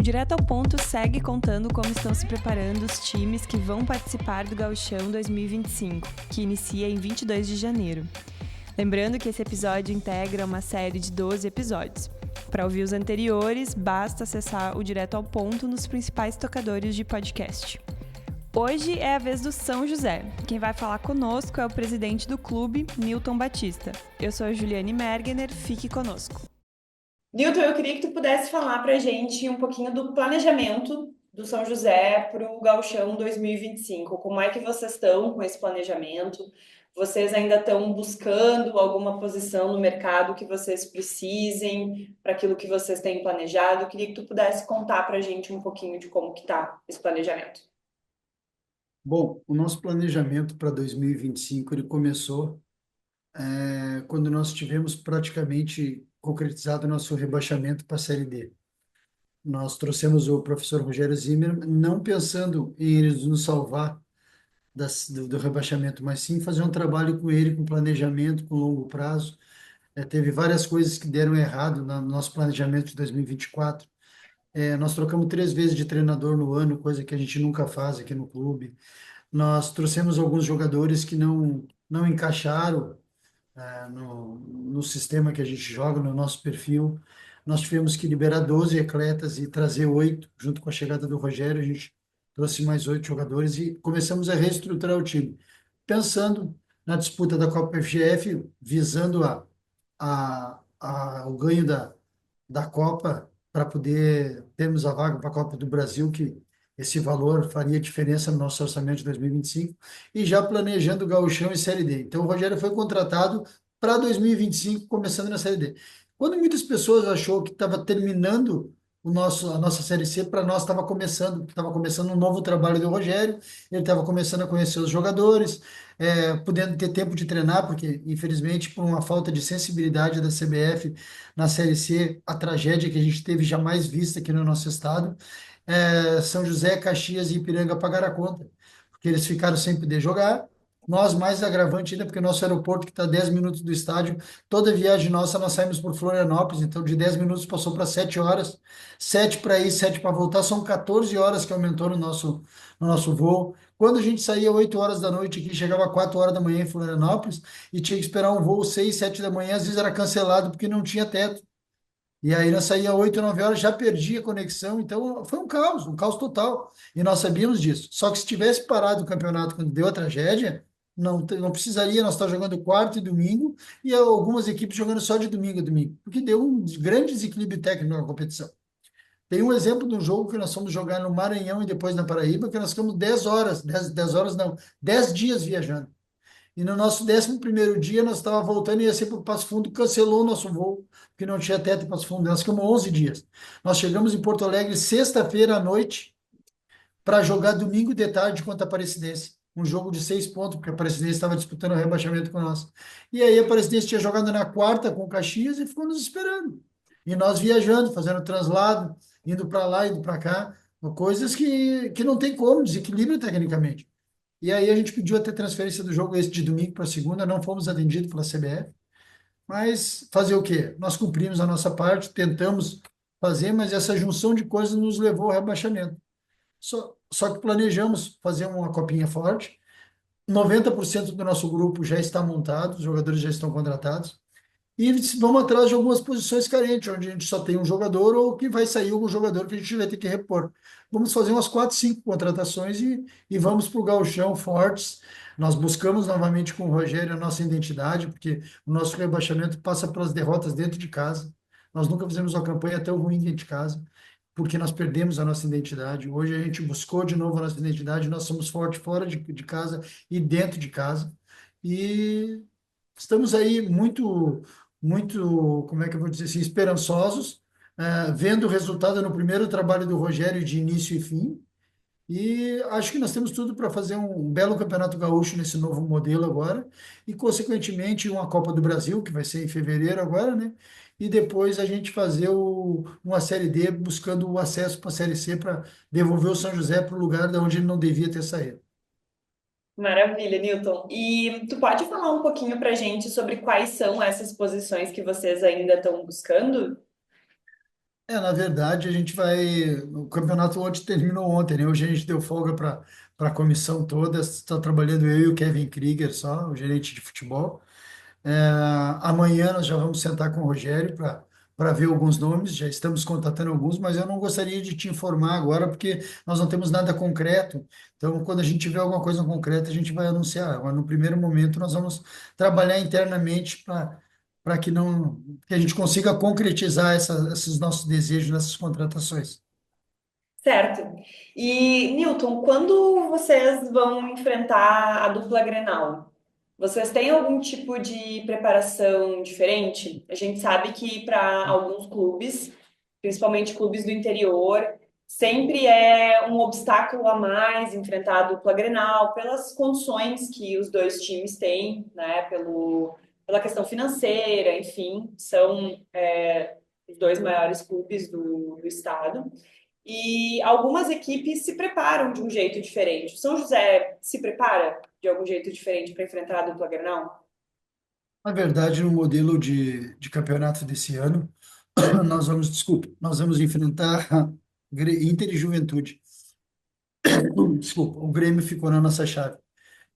Direto ao Ponto segue contando como estão se preparando os times que vão participar do Gauchão 2025, que inicia em 22 de janeiro. Lembrando que esse episódio integra uma série de 12 episódios. Para ouvir os anteriores, basta acessar o Direto ao Ponto nos principais tocadores de podcast. Hoje é a vez do São José. Quem vai falar conosco é o presidente do clube, Nilton Batista. Eu sou a Juliane Mergener, fique conosco. Nilton, eu queria que tu pudesse falar para a gente um pouquinho do planejamento do São José para o Gauchão 2025. Como é que vocês estão com esse planejamento? Vocês ainda estão buscando alguma posição no mercado que vocês precisem para aquilo que vocês têm planejado? Eu queria que tu pudesse contar para a gente um pouquinho de como que está esse planejamento. Bom, o nosso planejamento para 2025 ele começou quando nós tivemos praticamente concretizado o nosso rebaixamento para a Série D. Nós trouxemos o professor Rogério Zimmermann, não pensando em ele nos salvar do rebaixamento, mas sim fazer um trabalho com ele, com planejamento, com longo prazo. Teve várias coisas que deram errado no nosso planejamento de 2024. Nós trocamos 3 vezes de treinador no ano, coisa que a gente nunca faz aqui no clube. Nós trouxemos alguns jogadores que não encaixaram no sistema que a gente joga, no nosso perfil. Nós tivemos que liberar 12 atletas e trazer 8, junto com a chegada do Rogério, a gente trouxe mais 8 jogadores e começamos a reestruturar o time, pensando na disputa da Copa FGF, visando o ganho da Copa, para poder termos a vaga para a Copa do Brasil, que esse valor faria diferença no nosso orçamento de 2025, e já planejando o Gauchão e Série D. Então, o Rogério foi contratado para 2025, começando na Série D. Quando muitas pessoas achou que estava terminando a nossa Série C, para nós estava começando um novo trabalho do Rogério, ele estava começando a conhecer os jogadores, podendo ter tempo de treinar, porque, infelizmente, por uma falta de sensibilidade da CBF na Série C, a tragédia que a gente teve jamais vista aqui no nosso estado, São José, Caxias e Ipiranga pagaram a conta, porque eles ficaram sem poder jogar. Nós, mais agravante ainda, porque o nosso aeroporto, que está a 10 minutos do estádio, toda viagem nossa, nós saímos por Florianópolis, então de 10 minutos passou para 7 horas, 7 para ir, 7 para voltar, são 14 horas que aumentou no nosso voo. Quando a gente saía 8 horas da noite aqui, chegava 4 horas da manhã em Florianópolis, e tinha que esperar um voo 6, 7 da manhã, às vezes era cancelado porque não tinha teto. E aí nós saía 8, 9 horas, já perdia a conexão, então foi um caos total. E nós sabíamos disso. Só que se tivesse parado o campeonato quando deu a tragédia, não precisaria nós estar jogando quarto e domingo, e algumas equipes jogando só de domingo a domingo, porque deu um grande desequilíbrio técnico na competição. Tem um exemplo de um jogo que nós fomos jogar no Maranhão e depois na Paraíba, que nós ficamos 10 horas, 10 horas não, 10 dias viajando. E no nosso 11º dia, nós estávamos voltando e ia ser para o Passo Fundo, cancelou o nosso voo, porque não tinha teto em Passo Fundo. Nós ficamos 11 dias. Nós chegamos em Porto Alegre sexta-feira à noite para jogar domingo de tarde contra a Aparecidense. Um jogo de 6 pontos, porque a Aparecidense estava disputando o rebaixamento com nós. E aí a Aparecidense tinha jogado na quarta com o Caxias e ficou nos esperando. E nós viajando, fazendo translado, indo para lá, indo para cá, coisas que não tem como, desequilíbrio tecnicamente. E aí a gente pediu até transferência do jogo esse de domingo para segunda, não fomos atendidos pela CBF, mas fazer o quê? Nós cumprimos a nossa parte, tentamos fazer, mas essa junção de coisas nos levou ao rebaixamento. Só que planejamos fazer uma copinha forte, 90% do nosso grupo já está montado, os jogadores já estão contratados, e vamos atrás de algumas posições carentes, onde a gente só tem um jogador ou que vai sair algum jogador que a gente vai ter que repor. Vamos fazer umas 4, 5 contratações e vamos para o gauchão fortes. Nós buscamos novamente com o Rogério a nossa identidade, porque o nosso rebaixamento passa pelas derrotas dentro de casa. Nós nunca fizemos uma campanha tão ruim dentro de casa, porque nós perdemos a nossa identidade. Hoje a gente buscou de novo a nossa identidade, nós somos fortes fora de casa e dentro de casa. E estamos aí muito, como é que eu vou dizer assim, esperançosos, vendo o resultado no primeiro trabalho do Rogério de início e fim, e acho que nós temos tudo para fazer um belo Campeonato Gaúcho nesse novo modelo agora, e consequentemente uma Copa do Brasil, que vai ser em fevereiro agora, né? E depois a gente fazer uma Série D buscando o acesso para a Série C para devolver o São José para o lugar de onde ele não devia ter saído. Maravilha, Nilton. E tu pode falar um pouquinho para a gente sobre quais são essas posições que vocês ainda estão buscando? Na verdade, a gente vai. O campeonato ontem terminou ontem, né? Hoje a gente deu folga para a comissão toda. Está trabalhando eu e o Kevin Krieger só, o gerente de futebol. É, amanhã nós já vamos sentar com o Rogério para ver alguns nomes. Já estamos contatando alguns, mas eu não gostaria de te informar agora, porque nós não temos nada concreto. Então, quando a gente tiver alguma coisa concreta, a gente vai anunciar. Agora, no primeiro momento, nós vamos trabalhar internamente para que a gente consiga concretizar esses nossos desejos nessas contratações. Certo. E, Newton, quando vocês vão enfrentar a dupla Grenal, vocês têm algum tipo de preparação diferente? A gente sabe que para alguns clubes, principalmente clubes do interior, sempre é um obstáculo a mais enfrentar a dupla Grenal pelas condições que os dois times têm, né? Pela questão financeira, enfim, são os dois maiores clubes do estado. E algumas equipes se preparam de um jeito diferente. O São José se prepara de algum jeito diferente para enfrentar a dupla Grenal? Na verdade, no modelo de campeonato desse ano, nós vamos enfrentar Inter e Juventude. Desculpa, o Grêmio ficou na nossa chave.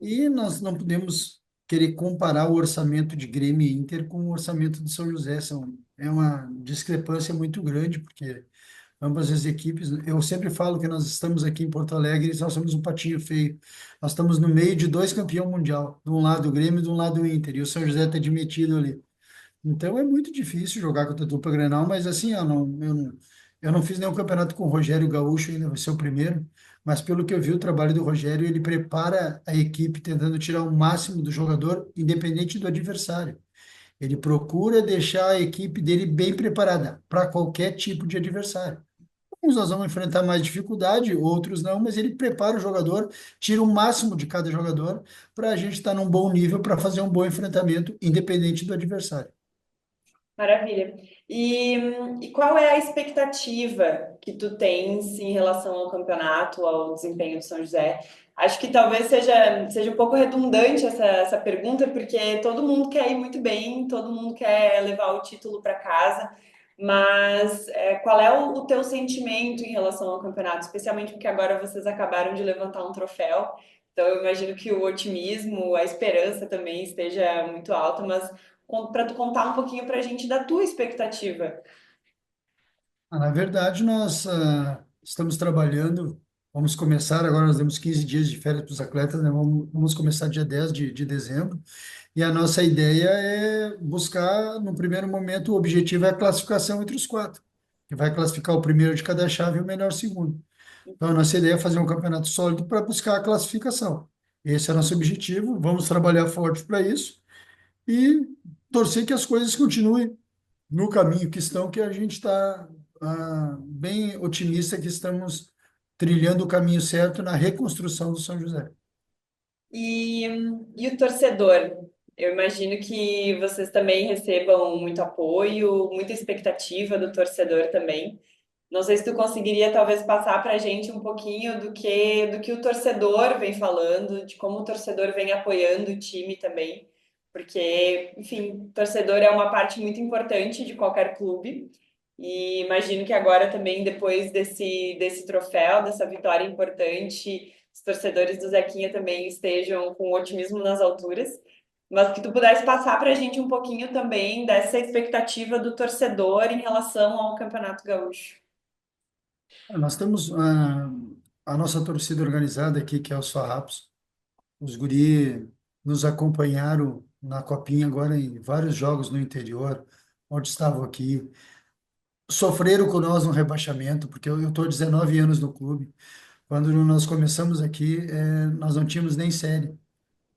E nós não podemos querer comparar o orçamento de Grêmio e Inter com o orçamento de São José. É uma discrepância muito grande, porque ambas as equipes, eu sempre falo que nós estamos aqui em Porto Alegre e nós somos um patinho feio. Nós estamos no meio de dois campeões mundial, de um lado o Grêmio e de um lado o Inter, e o São José está admitido ali. Então é muito difícil jogar contra a dupla Grenal, mas assim, eu não fiz nenhum campeonato com o Rogério Gaúcho ainda, vai ser o primeiro, mas pelo que eu vi o trabalho do Rogério, ele prepara a equipe tentando tirar o máximo do jogador, independente do adversário. Ele procura deixar a equipe dele bem preparada para qualquer tipo de adversário. Uns nós vamos enfrentar mais dificuldade, outros não, mas ele prepara o jogador, tira o máximo de cada jogador para a gente estar num bom nível para fazer um bom enfrentamento, independente do adversário. Maravilha. E qual é a expectativa que tu tens em relação ao campeonato, ao desempenho do São José? Acho que talvez seja um pouco redundante essa pergunta, porque todo mundo quer ir muito bem, todo mundo quer levar o título para casa, mas qual é o teu sentimento em relação ao campeonato, especialmente porque agora vocês acabaram de levantar um troféu, então eu imagino que o otimismo, a esperança também esteja muito alta, mas para tu contar um pouquinho para a gente da tua expectativa. Na verdade, nós estamos trabalhando, vamos começar, agora nós temos 15 dias de férias para os atletas, né? Vamos começar dia 10 de dezembro, e a nossa ideia é buscar, no primeiro momento, o objetivo é a classificação entre os quatro, que vai classificar o primeiro de cada chave e o melhor segundo. Então, a nossa ideia é fazer um campeonato sólido para buscar a classificação. Esse é o nosso objetivo, vamos trabalhar forte para isso e torcer que as coisas continuem no caminho que estão, que a gente está bem otimista que estamos trilhando o caminho certo na reconstrução do São José. E, e o torcedor? Eu imagino que vocês também recebam muito apoio, muita expectativa do torcedor também. Não sei se tu conseguiria talvez passar para a gente um pouquinho do que o torcedor vem falando, de como o torcedor vem apoiando o time também, porque, enfim, o torcedor é uma parte muito importante de qualquer clube. E imagino que agora também, depois desse troféu, dessa vitória importante, os torcedores do Zequinha também estejam com otimismo nas alturas. Mas que tu pudesse passar para a gente um pouquinho também dessa expectativa do torcedor em relação ao Campeonato Gaúcho. Nós temos a nossa torcida organizada aqui, que é os Farrapos. Os guri nos acompanharam na Copinha agora em vários jogos no interior, onde estavam aqui. Sofreram com nós no rebaixamento, porque eu estou 19 anos no clube. Quando nós começamos aqui, nós não tínhamos nem série.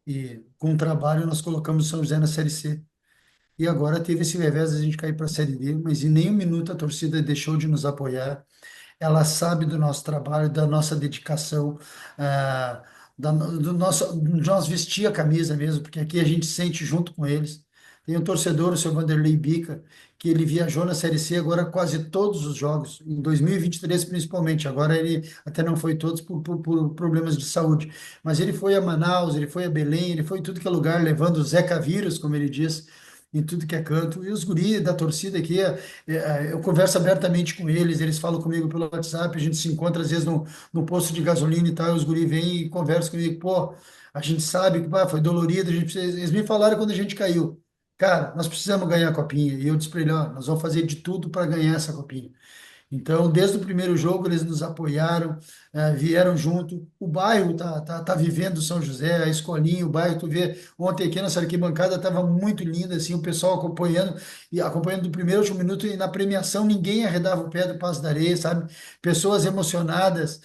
E com o trabalho nós colocamos o São José na Série C. E agora teve esse revés de a gente cair para a Série D, mas em nenhum minuto a torcida deixou de nos apoiar. Ela sabe do nosso trabalho, da nossa dedicação, do nosso, de nós vestir a camisa mesmo, porque aqui a gente sente junto com eles. Tem um torcedor, o seu Vanderlei Bica, que ele viajou na Série C agora quase todos os jogos, em 2023 principalmente. Agora ele até não foi todos por problemas de saúde, mas ele foi a Manaus, ele foi a Belém, ele foi em tudo que é lugar, levando o Zeca Vírus, como ele diz. em tudo que é canto. E os guris da torcida aqui, eu converso abertamente com eles, eles falam comigo pelo WhatsApp, a gente se encontra às vezes no posto de gasolina e tal, e os guris vêm e conversam comigo, pô, a gente sabe que pá, foi dolorido, eles me falaram quando a gente caiu. Cara, nós precisamos ganhar a copinha. E eu disse para ele, ó, nós vamos fazer de tudo para ganhar essa copinha. Então, desde o primeiro jogo, eles nos apoiaram, vieram junto. O bairro tá vivendo São José, a escolinha, o bairro, tu vê, ontem aqui nossa arquibancada estava muito linda, assim, o pessoal acompanhando, e acompanhando do primeiro ao último minuto, e na premiação ninguém arredava o pé do Passo da Areia, sabe? Pessoas emocionadas,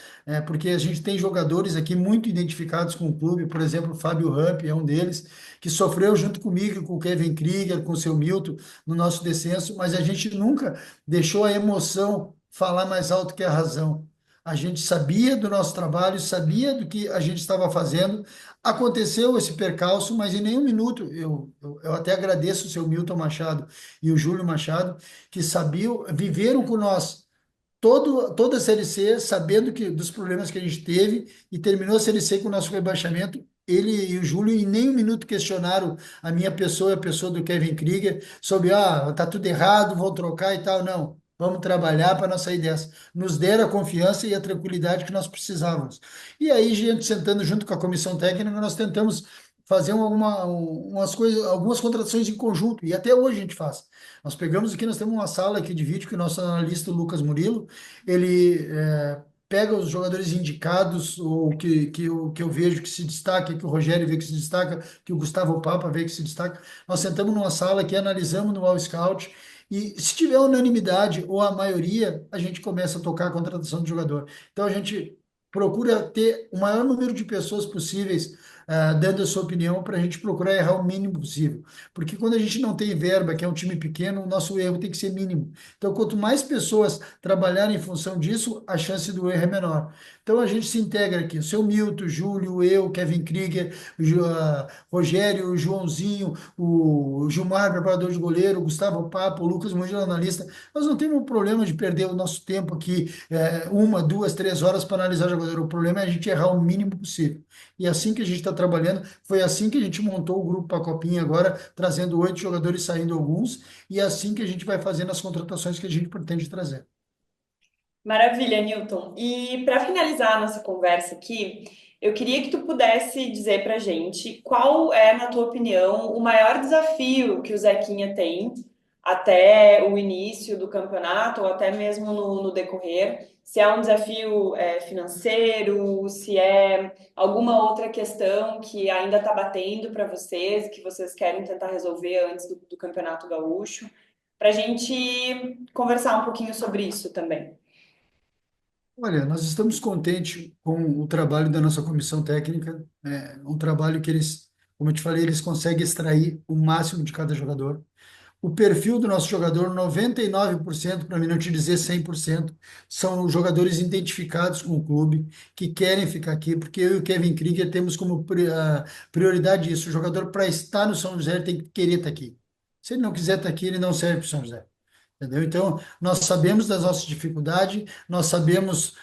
porque a gente tem jogadores aqui muito identificados com o clube, por exemplo, o Fábio Ramp é um deles, que sofreu junto comigo, com o Kevin Krieger, com o seu Milton, no nosso descenso, mas a gente nunca deixou a emoção falar mais alto que a razão. A gente sabia do nosso trabalho, sabia do que a gente estava fazendo. Aconteceu esse percalço, mas em nenhum minuto, eu até agradeço o seu Milton Machado e o Júlio Machado, que sabiam, viveram com nós toda a Série C, sabendo dos problemas que a gente teve, e terminou a Série C com o nosso rebaixamento. Ele e o Júlio em nenhum minuto questionaram a minha pessoa e a pessoa do Kevin Krieger sobre, tá tudo errado, vão trocar e tal. Não, vamos trabalhar para nós sair dessa. Nos deram a confiança e a tranquilidade que nós precisávamos. E aí, gente, sentando junto com a comissão técnica, nós tentamos fazer umas coisas, algumas contratações em conjunto, e até hoje a gente faz. Nós pegamos aqui, nós temos uma sala aqui de vídeo que o nosso analista, o Lucas Murilo, ele pega os jogadores indicados, ou que eu vejo que se destaca, que o Rogério vê que se destaca, que o Gustavo Papa vê que se destaca. Nós sentamos numa sala aqui, analisamos no All Scout, e se tiver unanimidade ou a maioria, a gente começa a tocar a contratação de jogador. Então a gente procura ter o maior número de pessoas possíveis dando a sua opinião, para a gente procurar errar o mínimo possível. Porque quando a gente não tem verba, que é um time pequeno, o nosso erro tem que ser mínimo. Então, quanto mais pessoas trabalharem em função disso, a chance do erro é menor. Então, a gente se integra aqui. O seu Milton, o Júlio, eu, Kevin Krieger, Rogério, o Joãozinho, o Gilmar, preparador de goleiro, o Gustavo Papo, o Lucas Mugila, analista. Nós não temos problema de perder o nosso tempo aqui, 1, 2, 3 horas para analisar o jogador. O problema é a gente errar o mínimo possível. E assim que a gente está trabalhando, foi assim que a gente montou o grupo para a Copinha agora, trazendo 8 jogadores, saindo alguns, e é assim que a gente vai fazendo as contratações que a gente pretende trazer. Maravilha, Newton. E para finalizar a nossa conversa aqui, eu queria que tu pudesse dizer para a gente qual é, na tua opinião, o maior desafio que o Zequinha tem até o início do campeonato, ou até mesmo no decorrer. Se é um desafio financeiro, se é alguma outra questão que ainda está batendo para vocês, que vocês querem tentar resolver antes do Campeonato Gaúcho, para a gente conversar um pouquinho sobre isso também. Olha, nós estamos contentes com o trabalho da nossa comissão técnica, um trabalho que eles, como eu te falei, eles conseguem extrair o máximo de cada jogador. O perfil do nosso jogador, 99%, para mim não te dizer 100%, são jogadores identificados com o clube, que querem ficar aqui, porque eu e o Kevin Krieger temos como prioridade isso. O jogador, para estar no São José, ele tem que querer estar aqui. Se ele não quiser estar aqui, ele não serve para o São José. Entendeu? Então, nós sabemos das nossas dificuldades, nós sabemos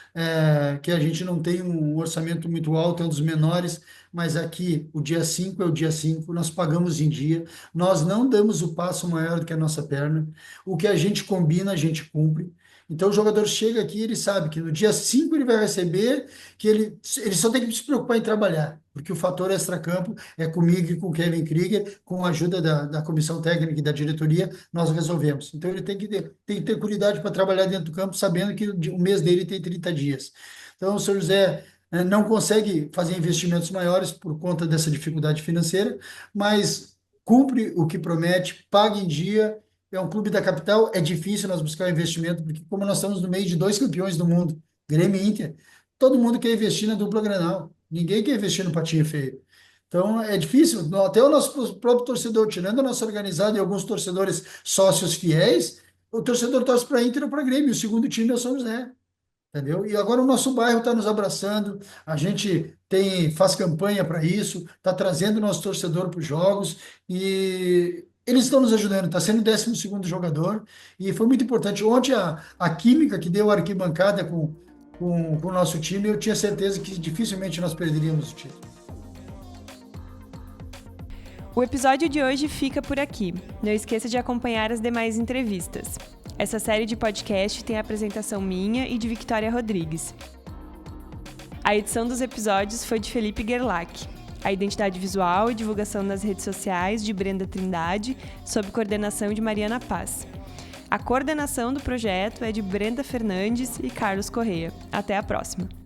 que a gente não tem um orçamento muito alto, é um dos menores, mas aqui o dia 5 é o dia 5, nós pagamos em dia, nós não damos o passo maior do que a nossa perna, o que a gente combina, a gente cumpre. Então, o jogador chega aqui, ele sabe que no dia 5 ele vai receber, que ele só tem que se preocupar em trabalhar, porque o fator extracampo é comigo e com o Kevin Krieger, com a ajuda da comissão técnica e da diretoria, nós resolvemos. Então, ele tem que ter cuidado para trabalhar dentro do campo, sabendo que o mês dele tem 30 dias. Então, o São José não consegue fazer investimentos maiores por conta dessa dificuldade financeira, mas cumpre o que promete, paga em dia. É um clube da capital, é difícil nós buscar investimento, porque como nós estamos no meio de 2 campeões do mundo, Grêmio e Inter, todo mundo quer investir na dupla Grenal. Ninguém quer investir no patinho feio. Então é difícil, até o nosso próprio torcedor, tirando a nossa organizada e alguns torcedores sócios fiéis, o torcedor torce para Inter ou para Grêmio, o segundo time é o São José. Entendeu? E agora o nosso bairro está nos abraçando, a gente faz campanha para isso, está trazendo o nosso torcedor para os jogos, e eles estão nos ajudando, está sendo o 12º jogador, e foi muito importante. Ontem a química que deu a arquibancada com o nosso time, eu tinha certeza que dificilmente nós perderíamos o título. O episódio de hoje fica por aqui. Não esqueça de acompanhar as demais entrevistas. Essa série de podcast tem a apresentação minha e de Victoria Rodrigues. A edição dos episódios foi de Felipe Gerlach. A identidade visual e divulgação nas redes sociais de Brenda Trindade, sob coordenação de Mariana Paz. A coordenação do projeto é de Brenda Fernandes e Carlos Correia. Até a próxima!